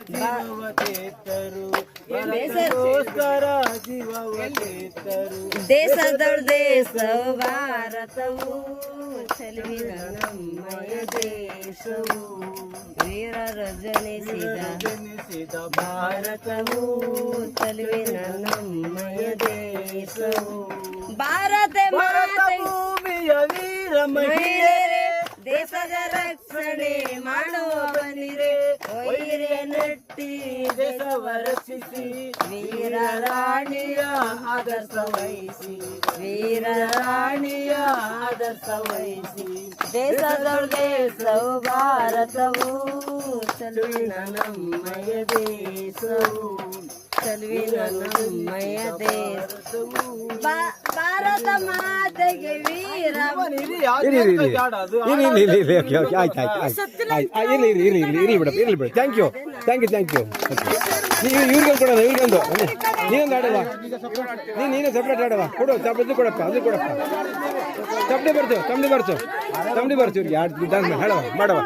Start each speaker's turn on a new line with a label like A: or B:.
A: ಜೀವವತೆತ್ತರು ಭಾರತಕ್ಕೋಸ್ಕರ ಜೀವವತೆತ್ತರು
B: ದೇಶದೊಳ್ ದೇಶವು ಭಾರತವು ಚೆಲುವಿನ ನಮ್ಮಯ ದೇಶವು ವೀರರು ಜನಿಸಿದ ಭಾರತವು ಚೆಲುವಿನ ನಮ್ಮಯ ದೇಶವು ಭಾರತ
A: ಭೂಮಿಯ ವೀರ ಮಹಿಳೆಯರೇ
B: ದೇಶದ ರಕ್ಷಣೆ ಮಾಡುವ ಬನ್ನಿರೆ ವೈರ್ಯ ನಟ್ಟಿ
A: ದೇಶವ ರಕ್ಷಿಸಿ
B: ವೀರ
A: ರಾಣಿಯ ಆದರ್ಶ ವಹಿಸಿ
B: ವೀರ
A: ರಾಣಿಯ ಆದರ್ಶ ವಹಿಸಿ
B: ದೇಶದೊಳ್ ದೇಶವು ಭಾರತವು ಚೆಲುವಿನ ನಮ್ಮಯ ದೇಶವು ಚೆಲುವಿನ ನಮ್ಮಯ ದೇಶವು ಭಾರತ ಮಾತೆಗೆ ವೀರ
C: ಇರ್ಲಿ ಬಿಡ ಥ್ಯಾಂಕ್ ಯು ಇವ್ರಿಗೊಂದು ಕೊಡೋಣ ಇವ್ರಿಗೊಂದು ನೀನೊಂದು ಆಡವಾ ನೀನು ಸಪ್ರೇಟ್ ಆಡವಾ ಕೊಡು ಅದು ಕೊಡಪ್ಪ ತಮ್ಮಡಿ ಬರ್ತು ಇವ್ರಿಗೆ ಯಾರು ಹೇಳವ ಮಾಡವ